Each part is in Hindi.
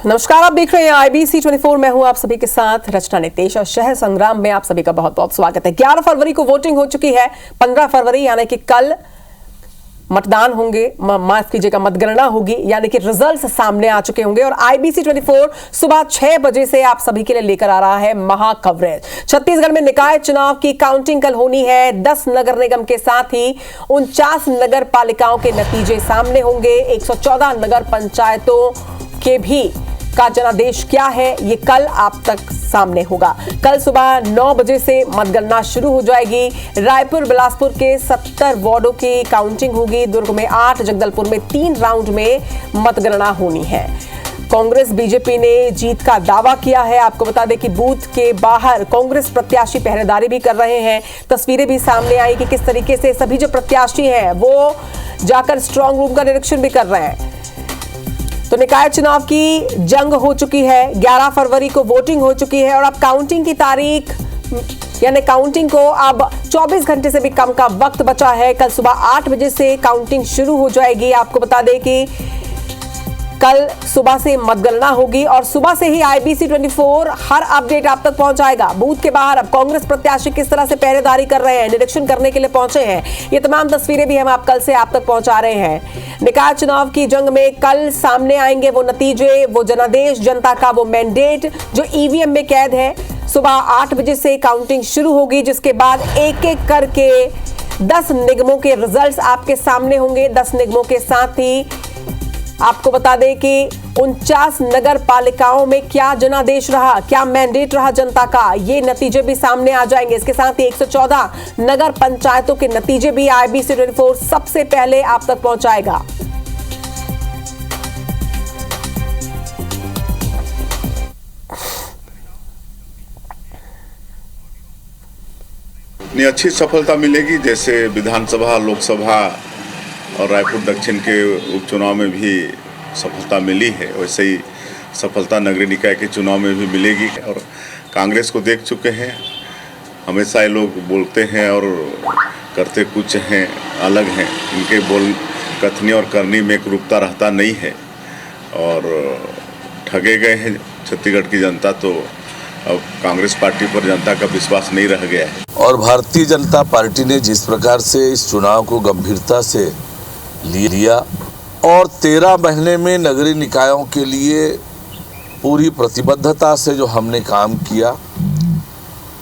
नमस्कार, आप देख रहे हैं IBC 24। मैं हूं आप सभी के साथ रचना नितेश और शहर संग्राम में आप सभी का बहुत बहुत स्वागत है। 11 फरवरी को वोटिंग हो चुकी है। 15 फरवरी यानी कि कल मतदान होंगे, माफ कीजिएगा, मतगणना होगी, यानी कि रिजल्ट्स सामने आ चुके होंगे और IBC 24 सुबह 6 बजे से आप सभी के लिए लेकर आ रहा है महा कवरेज। छत्तीसगढ़ में निकाय चुनाव की काउंटिंग कल होनी है। 10 नगर निगम के साथ ही 49 नगर पालिकाओं के नतीजे सामने होंगे। 114 नगर पंचायतों के भी का जनादेश क्या है, ये कल आप तक सामने होगा। कल सुबह 9 बजे से मतगणना शुरू हो जाएगी। रायपुर बिलासपुर के 70 वार्डों की काउंटिंग होगी। दुर्ग में 8, जगदलपुर में 3 राउंड में मतगणना होनी है। कांग्रेस बीजेपी ने जीत का दावा किया है। आपको बता दें कि बूथ के बाहर कांग्रेस प्रत्याशी पहरेदारी भी कर रहे हैं। तस्वीरें भी सामने आई कि किस तरीके से सभी जो प्रत्याशी हैं वो जाकर स्ट्रांग रूम का निरीक्षण भी कर रहे हैं। तो निकाय चुनाव की जंग हो चुकी है। 11 फरवरी को वोटिंग हो चुकी है और अब काउंटिंग की तारीख यानी काउंटिंग को अब 24 घंटे से भी कम का वक्त बचा है। कल सुबह 8 बजे से काउंटिंग शुरू हो जाएगी। आपको बता दें कि कल सुबह से मतगणना होगी और सुबह से ही IBC 24 हर अपडेट आप तक पहुंचाएगा। बूथ के बाहर अब कांग्रेस प्रत्याशी किस तरह से पहरेदारी कर रहे हैं, निरीक्षण करने के लिए पहुंचे हैं, ये तमाम तस्वीरें भी हम कल से आप तक पहुंचा रहे हैं। निकाय चुनाव की जंग में कल सामने आएंगे वो नतीजे, वो जनादेश, जनता का वो मैंडेट जो EVM में कैद है। सुबह 8 बजे से काउंटिंग शुरू होगी, जिसके बाद एक एक करके 10 निगमों के रिजल्ट्स आपके सामने होंगे। 10 निगमों के साथ ही आपको बता दें कि 49 नगर पालिकाओं में क्या जनादेश रहा, क्या मैंडेट रहा जनता का, ये नतीजे भी सामने आ जाएंगे। इसके साथ ही 114 नगर पंचायतों के नतीजे भी IBC 24 सबसे पहले आप तक पहुंचाएगा। इतनी अच्छी सफलता मिलेगी जैसे विधानसभा, लोकसभा और रायपुर दक्षिण के उपचुनाव में भी सफलता मिली है, वैसे ही सफलता नगरीय निकाय के चुनाव में भी मिलेगी। और कांग्रेस को देख चुके हैं, हमेशा ये लोग बोलते हैं और करते कुछ हैं, अलग हैं। इनके बोल कथनी और करनी में एक रूपता रहता नहीं है और ठगे गए हैं छत्तीसगढ़ की जनता। तो अब कांग्रेस पार्टी पर जनता का विश्वास नहीं रह गया है। और भारतीय जनता पार्टी ने जिस प्रकार से इस चुनाव को गंभीरता से लिया और 13 महीने में नगरीय निकायों के लिए पूरी प्रतिबद्धता से जो हमने काम किया,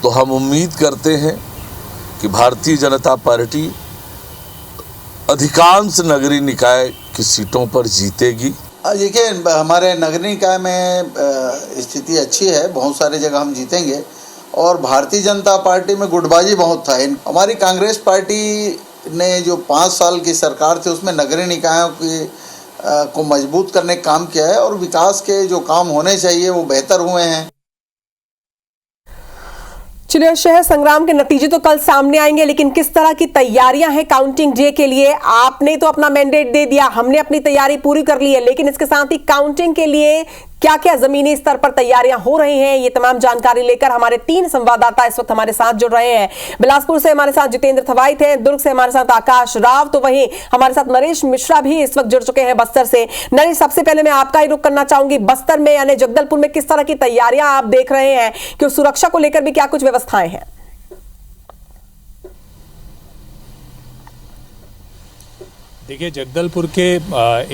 तो हम उम्मीद करते हैं कि भारतीय जनता पार्टी अधिकांश नगरीय निकाय की सीटों पर जीतेगी। देखिए, हमारे नगरीय निकाय में स्थिति अच्छी है, बहुत सारी जगह हम जीतेंगे और भारतीय जनता पार्टी में गुटबाजी बहुत था। हमारी कांग्रेस पार्टी ने जो 5 साल की सरकार थी उसमें नगरीय निकायों की को मजबूत करने का काम किया है और विकास के जो काम होने चाहिए वो बेहतर हुए हैं। चलिए, शहर संग्राम के नतीजे तो कल सामने आएंगे, लेकिन किस तरह की तैयारियां हैं काउंटिंग डे के लिए? आपने तो अपना मैंडेट दे दिया, हमने अपनी तैयारी पूरी कर ली है, लेकिन इसके साथ ही काउंटिंग के लिए क्या क्या जमीनी स्तर पर तैयारियां हो रही हैं, ये तमाम जानकारी लेकर हमारे 3 संवाददाता इस वक्त हमारे साथ जुड़ रहे हैं। बिलासपुर से हमारे साथ जितेंद्र थवाइट हैं, दुर्ग से हमारे साथ आकाश राव, तो वहीं हमारे साथ नरेश मिश्रा भी इस वक्त जुड़ चुके हैं बस्तर से। नरेश, सबसे पहले मैं आपका ही रुख करना चाहूंगी, बस्तर में यानी जगदलपुर में किस तरह की तैयारियां आप देख रहे हैं कि सुरक्षा को लेकर भी क्या कुछ व्यवस्थाएं हैं? देखिए, जगदलपुर के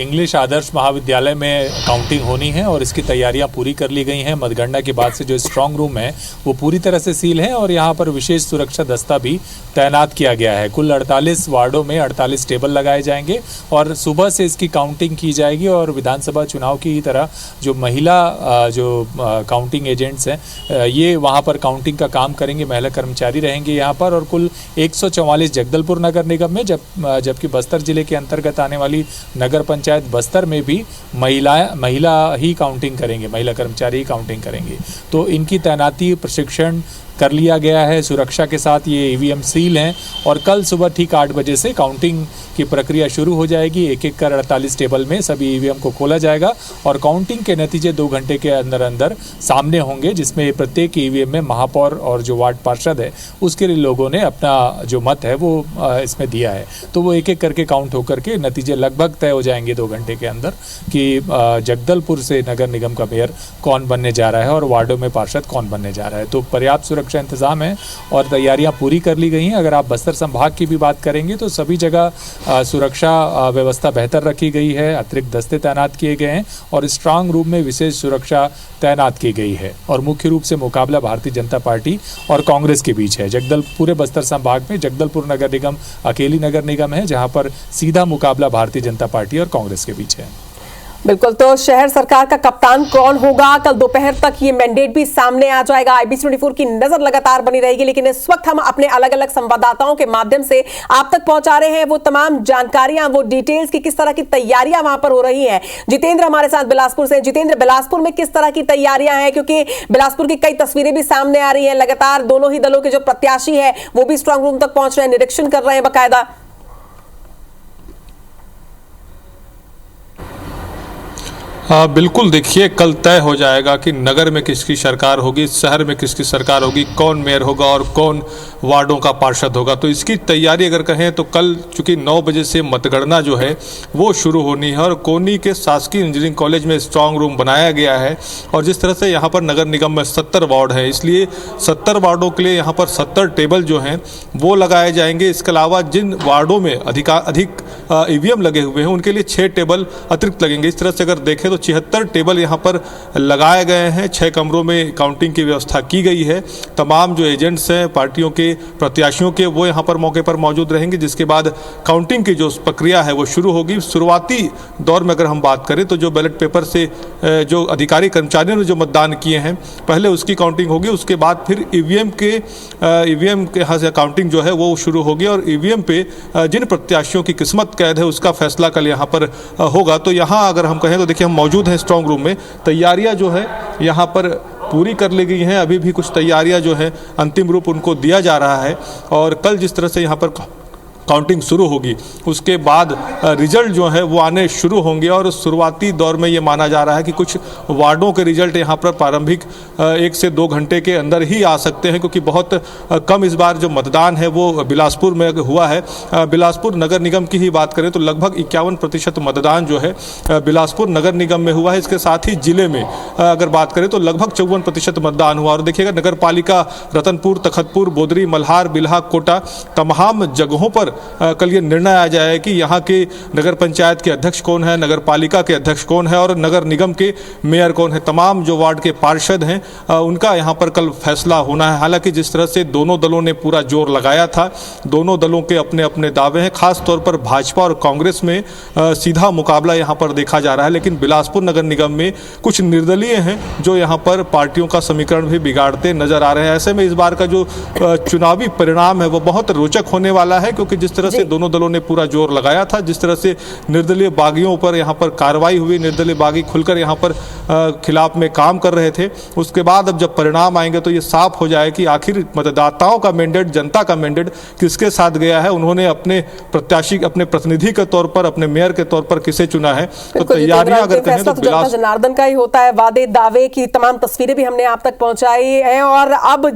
इंग्लिश आदर्श महाविद्यालय में काउंटिंग होनी है और इसकी तैयारियां पूरी कर ली गई हैं। मतगणना के बाद से जो स्ट्रांग रूम है वो पूरी तरह से सील है और यहां पर विशेष सुरक्षा दस्ता भी तैनात किया गया है। कुल 48 वार्डों में 48 टेबल लगाए जाएंगे और सुबह से इसकी काउंटिंग की जाएगी। और विधानसभा चुनाव की ही तरह जो महिला काउंटिंग एजेंट्स हैं ये वहाँ पर काउंटिंग का काम करेंगे, महिला कर्मचारी रहेंगे यहाँ पर। और कुल 144 जगदलपुर नगर निगम में, जबकि बस्तर जिले के अंतर्गत आने वाली नगर पंचायत बस्तर में भी महिला ही काउंटिंग करेंगे, महिला कर्मचारी ही काउंटिंग करेंगे। तो इनकी तैनाती, प्रशिक्षण, कर लिया गया है। सुरक्षा के साथ ये ईवीएम सील हैं और कल सुबह ठीक 8 बजे से काउंटिंग की प्रक्रिया शुरू हो जाएगी। एक एक कर 48 टेबल में सभी ईवीएम को खोला जाएगा और काउंटिंग के नतीजे 2 घंटे के अंदर अंदर सामने होंगे, जिसमें प्रत्येक ईवीएम में महापौर और जो वार्ड पार्षद है उसके लिए लोगों ने अपना जो मत है वो इसमें दिया है। तो वो एक एक करके काउंट होकर के नतीजे लगभग तय हो जाएंगे 2 घंटे के अंदर कि जगदलपुर से नगर निगम का मेयर कौन बनने जा रहा है और वार्डों में पार्षद कौन बनने जा रहा है। तो पर्याप्त सुरक्षा इंतजाम है और तैयारियां पूरी कर ली गई हैं। अगर आप बस्तर संभाग की भी बात करेंगे तो सभी जगह सुरक्षा व्यवस्था बेहतर रखी गई है, अतिरिक्त दस्ते तैनात किए गए हैं और स्ट्रांग रूम में विशेष सुरक्षा तैनात की गई है। और मुख्य रूप से मुकाबला भारतीय जनता पार्टी और कांग्रेस के बीच है। पूरे बस्तर संभाग में जगदलपुर नगर निगम अकेली नगर निगम है जहां पर सीधा मुकाबला भारतीय जनता पार्टी और कांग्रेस के बीच है। बिल्कुल, तो शहर सरकार का कप्तान कौन होगा, कल दोपहर तक ये मैंडेट भी सामने आ जाएगा। IBC 24 की नजर लगातार बनी रहेगी, लेकिन इस वक्त हम अपने अलग अलग संवाददाताओं के माध्यम से आप तक पहुंचा रहे हैं वो तमाम जानकारियां, वो डिटेल्स की किस तरह की तैयारियां वहां पर हो रही हैं। जितेंद्र हमारे साथ बिलासपुर से। जितेंद्र, बिलासपुर में किस तरह की तैयारियां हैं, क्योंकि बिलासपुर की कई तस्वीरें भी सामने आ रही है। लगातार दोनों ही दलों के जो प्रत्याशी है वो भी स्ट्रांग रूम तक पहुंच रहे हैं, निरीक्षण कर रहे हैं बाकायदा। बिल्कुल, देखिए कल तय हो जाएगा कि नगर में किसकी सरकार होगी, शहर में किसकी सरकार होगी, कौन मेयर होगा और कौन वार्डों का पार्षद होगा। तो इसकी तैयारी अगर कहें तो कल चूँकि 9 बजे से मतगणना जो है वो शुरू होनी है और कोनी के शासकीय इंजीनियरिंग कॉलेज में स्ट्रांग रूम बनाया गया है। और जिस तरह से यहाँ पर नगर निगम में 70 वार्ड हैं, इसलिए 70 वार्डों के लिए यहाँ पर 70 टेबल जो हैं वो लगाए जाएंगे। इसके अलावा जिन वार्डों में अधिक ईवीएम लगे हुए हैं उनके लिए 6 टेबल अतिरिक्त लगेंगे। इस तरह से अगर देखें तो 76 टेबल यहाँ पर लगाए गए हैं। 6 कमरों में काउंटिंग की व्यवस्था की गई है। तमाम जो एजेंट्स हैं पार्टियों के प्रत्याशियों के वो यहाँ पर मौके पर मौजूद रहेंगे, जिसके बाद काउंटिंग की जो प्रक्रिया है वो शुरू होगी। शुरुआती दौर में अगर हम बात करें तो जो बैलेट पेपर से जो अधिकारी कर्मचारियों ने जो मतदान किए हैं पहले उसकी काउंटिंग होगी, उसके बाद फिर ईवीएम के यहाँ से काउंटिंग जो है वो शुरू होगी और ईवीएम पे जिन प्रत्याशियों की किस्मत कैद है उसका फैसला कल यहाँ पर होगा। तो यहाँ अगर हम कहें तो देखिए हम मौजूद हैं स्ट्रांग रूम में। तैयारियां जो है यहाँ पर पूरी कर ली गई हैं। अभी भी कुछ तैयारियां जो है अंतिम रूप उनको दिया जा रहा है और कल जिस तरह से यहाँ पर काउंटिंग शुरू होगी उसके बाद रिजल्ट जो है वो आने शुरू होंगे और शुरुआती दौर में ये माना जा रहा है कि कुछ वार्डों के रिजल्ट यहाँ पर प्रारंभिक 1 से 2 घंटे के अंदर ही आ सकते हैं, क्योंकि बहुत कम इस बार जो मतदान है वो बिलासपुर में हुआ है। बिलासपुर नगर निगम की ही बात करें तो लगभग 51% मतदान जो है बिलासपुर नगर निगम में हुआ है। इसके साथ ही जिले में अगर बात करें तो लगभग 54% मतदान हुआ। और देखिएगा नगर पालिका रतनपुर, तखतपुर, बोदरी, मल्हार, बिल्हा, कोटा तमाम जगहों पर कल ये निर्णय आ जाए कि यहाँ के नगर पंचायत के अध्यक्ष कौन है, नगर पालिका के अध्यक्ष कौन है और नगर निगम के मेयर कौन है। तमाम जो वार्ड के पार्षद हैं उनका यहाँ पर कल फैसला होना है। हालांकि जिस तरह से दोनों दलों ने पूरा जोर लगाया था, दोनों दलों के अपने अपने दावे हैं। खास तौर पर भाजपा और कांग्रेस में सीधा मुकाबला यहाँ पर देखा जा रहा है, लेकिन बिलासपुर नगर निगम में कुछ निर्दलीय हैं जो यहाँ पर पार्टियों का समीकरण भी बिगाड़ते नजर आ रहे हैं। ऐसे में इस बार का जो चुनावी परिणाम है वो बहुत रोचक होने वाला है, क्योंकि जिस तरह से दोनों दलों ने पूरा जोर लगाया था, जिस तरह से निर्दलीय बागियों पर यहाँ पर कार्रवाई हुई, निर्दलीय बागी खुलकर यहाँ पर खिलाफ में काम कर रहे थे, उसके बाद अब जब परिणाम आएंगे तो ये साफ हो जाए कि आखिर मतदाताओं का मैंडेट, जनता का मैंडेट किसके साथ गया है, उन्होंने अपने प्रत्याशी, अपने प्रतिनिधि के तौर पर, अपने मेयर के तौर पर किसे चुना है। तो तैयारियां अगर कहें तो जनता जनार्दन का ही होता है। वादे दावे की तमाम तस्वीरें भी हमने आप तक पहुंचाई है और अब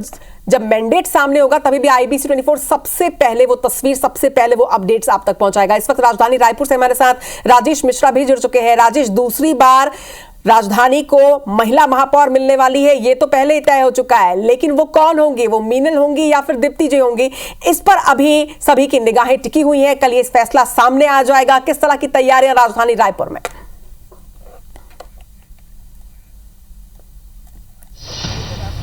जब मैंडेट सामने होगा तभी भी IBC 24 सबसे पहले वो तस्वीर, सबसे पहले वो अपडेट्स आप तक पहुंचाएगा। इस वक्त राजधानी रायपुर से हमारे साथ राजेश मिश्रा भी जुड़ चुके हैं। राजेश, दूसरी बार राजधानी को महिला महापौर मिलने वाली है, ये तो पहले ही तय हो चुका है, लेकिन वो कौन होंगी, वो मीनल होंगी या फिर दीप्ति जी होंगी, इस पर अभी सभी की निगाहें टिकी हुई हैं। कल ये फैसला सामने आ जाएगा। किस तरह की तैयारियां राजधानी रायपुर में?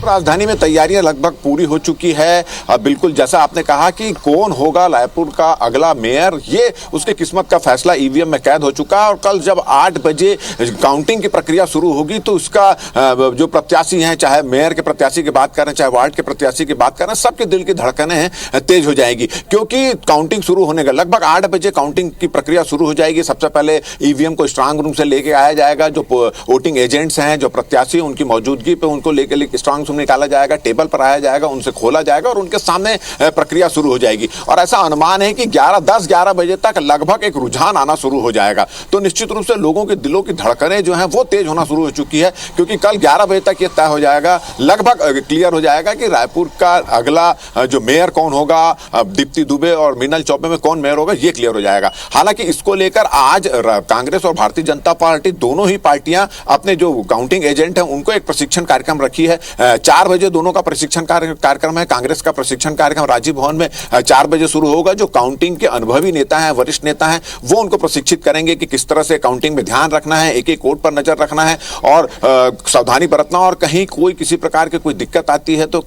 राजधानी में तैयारियां लगभग पूरी हो चुकी है। बिल्कुल जैसा आपने कहा कि कौन होगा रायपुर का अगला मेयर, ये उसकी किस्मत का फैसला ईवीएम में कैद हो चुका है। और कल जब 8 बजे काउंटिंग की प्रक्रिया शुरू होगी तो उसका जो प्रत्याशी हैं, चाहे मेयर के प्रत्याशी की बात करें, चाहे वार्ड के प्रत्याशी की बात करें, सबके दिल की धड़कनें हैं तेज हो जाएगी, क्योंकि काउंटिंग शुरू होने का लगभग 8 बजे काउंटिंग की प्रक्रिया शुरू हो जाएगी। सबसे पहले ईवीएम को स्ट्रांग रूम से लेके आया जाएगा। जो वोटिंग एजेंट्स हैं, जो प्रत्याशी, उनकी मौजूदगी पे उनको लेकर स्ट्रांग बाथरूम निकाला जाएगा, टेबल पर आया जाएगा, उनसे खोला जाएगा और उनके सामने प्रक्रिया शुरू हो जाएगी। और ऐसा अनुमान है कि 10-11 बजे तक लगभग एक रुझान आना शुरू हो जाएगा। तो निश्चित रूप से लोगों के दिलों की धड़कनें जो हैं वो तेज होना शुरू हो चुकी है, क्योंकि कल 11 बजे तक ये तय हो जाएगा, लगभग क्लियर हो जाएगा कि रायपुर का अगला जो मेयर कौन होगा, दीप्ति दुबे और मीनल चौबे में कौन मेयर होगा, ये क्लियर हो जाएगा। हालांकि इसको लेकर आज कांग्रेस और भारतीय जनता पार्टी दोनों ही पार्टियां अपने जो काउंटिंग एजेंट हैं उनको एक प्रशिक्षण कार्यक्रम रखी है। 4 बजे दोनों का प्रशिक्षण कार्यक्रम है। कांग्रेस का प्रशिक्षण कार्यक्रम राजीव भवन में 4 बजे शुरू होगा। जो काउंटिंग के अनुभवी नेता हैं, वरिष्ठ नेता हैं, वो उनको प्रशिक्षित करेंगे कि किस तरह से काउंटिंग में ध्यान रखना है, एक एक कोड पर नजर रखना है और सावधानी बरतना, और कहीं कोई किसी प्रकार की कोई दिक्कत आती है तो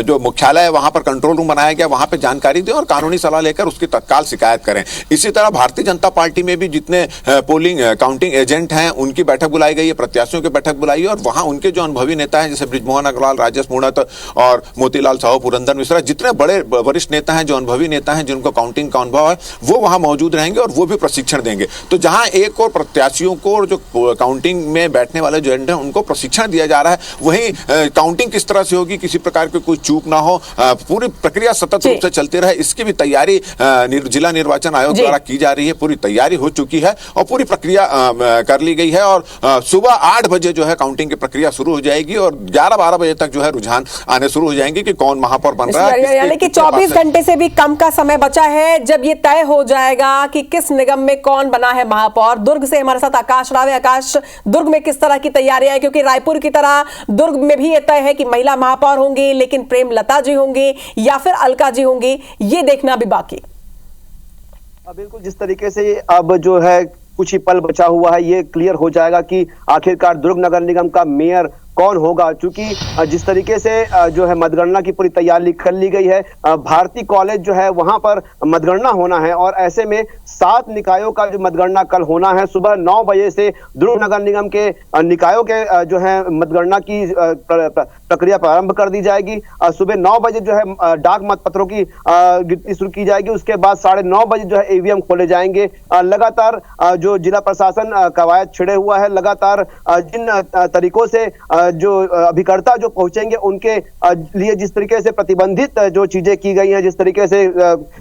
जो मुख्यालय है वहां पर कंट्रोल रूम बनाया गया, वहां पर जानकारी दें और कानूनी सलाह लेकर उसकी तत्काल शिकायत करें। इसी तरह भारतीय जनता पार्टी में भी जितने पोलिंग काउंटिंग एजेंट हैं उनकी बैठक बुलाई गई है, प्रत्याशियों की बैठक बुलाई है और वहां उनके जो अनुभवी नेता हैं जैसे बृजमोहन अग्रवाल, राजेश मूणत और मोतीलाल साहू, पुरंदर मिश्रा, जितने बड़े वरिष्ठ नेता हैं, जो अनुभवी नेता हैं, जिनको काउंटिंग का अनुभव है, वो वहां मौजूद रहेंगे और वो भी प्रशिक्षण देंगे। तो जहां एक और प्रत्याशियों को और जो काउंटिंग में बैठने वाले जो एजेंट हैं उनको प्रशिक्षण दिया जा रहा है, वहीं काउंटिंग किस तरह से होगी, किसी प्रकार की कोई चूक ना हो, पूरी प्रक्रिया सतत रूप से चलती रहे, इसकी भी तैयारी जिला निर्वाचन आयोग द्वारा की जा रही है। पूरी तैयारी हो चुकी है और पूरी प्रक्रिया कर ली गई है और सुबह 8 बजे जो है काउंटिंग की प्रक्रिया शुरू हो जाएगी और 11-12 बजे तक जो है रुझान आने शुरू हो जाएंगे कि कौन महापौर बन रहा है। यानी कि 24 घंटे से भी कम का समय बचा है जब ये तय हो जाएगा कि किस निगम में कौन बना है महापौर। दुर्ग से हमारे साथ आकाश राव है। आकाश, दुर्ग में किस तरह की तैयारियां है, क्योंकि रायपुर की तरह दुर्ग में भी ये तय है कि महिला महापौर होंगे, लेकिन प्रेमलता जी होंगे या फिर अलका जी होंगे, ये देखना भी बाकी। बिल्कुल, जिस तरीके से अब जो है कुछ ही पल बचा हुआ है, ये क्लियर हो जाएगा कि आखिरकार दुर्ग नगर निगम का मेयर कौन होगा। चूंकि जिस तरीके से जो है मतगणना की पूरी तैयारी कर ली गई है, भारती कॉलेज जो है वहां पर मतगणना होना है और ऐसे में 7 निकायों का जो मतगणना कल होना है। सुबह 9 बजे से दुर्ग नगर निगम के निकायों के जो है मतगणना की प्रक्रिया प्रारंभ कर दी जाएगी। सुबह 9 बजे जो है डाक मतपत्रों की गिनती शुरू की जाएगी। उसके बाद 9:30 बजे जो है ईवीएम खोले जाएंगे। लगातार जो जिला प्रशासन कवायद छिड़े हुआ है, लगातार जिन तरीकों से जो अभिकर्ता जो पहुंचेंगे उनके लिए जिस तरीके से प्रतिबंधित जो चीजें की गई हैं, जिस तरीके से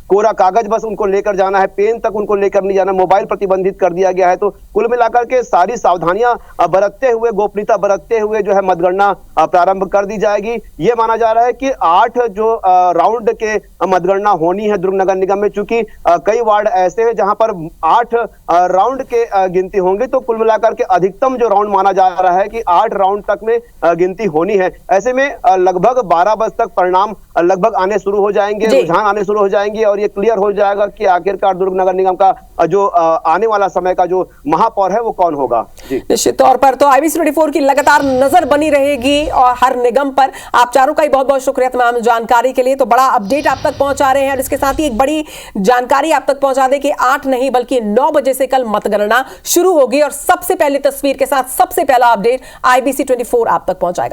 कोरा कागज बस उनको लेकर जाना है, पेन तक उनको लेकर नहीं जाना, मोबाइल प्रतिबंधित कर दिया गया है। तो कुल मिलाकर के सारी सावधानियां बरतते हुए, गोपनीयता बरतते हुए जो है मतगणना प्रारंभ कर दी जाएगी। ये माना जा रहा है कि 8 जो राउंड के मतगणना होनी है दुर्ग नगर निगम में, चूंकि कई वार्ड ऐसे हैं जहां पर 8 राउंड के गिनती होंगे, तो कुल मिलाकर के अधिकतम जो राउंड माना जा रहा है कि 8 राउंड तक में गिनती होनी है। ऐसे में लगभग 12 बजे तक परिणाम लगभग आने शुरू हो जाएंगे, रुझान आने शुरू हो जाएंगे और ये क्लियर हो जाएगा कि आखिरकार दुर्ग नगर निगम का जो आने वाला समय का जो महापौर है वो कौन होगा। निश्चित तौर पर तो IBC 24 की लगातार नजर बनी रहेगी और हर निगम पर। आप चारों का ही बहुत बहुत शुक्रिया तमाम जानकारी के लिए। तो बड़ा अपडेट आप तक पहुंचा रहे हैं और इसके साथ ही एक बड़ी जानकारी आप तक पहुंचा दें कि 8 नहीं बल्कि 9 बजे से कल मतगणना शुरू होगी और सबसे पहली तस्वीर के साथ सबसे पहला अपडेट IBC 24 आप तक पहुंचाएगा।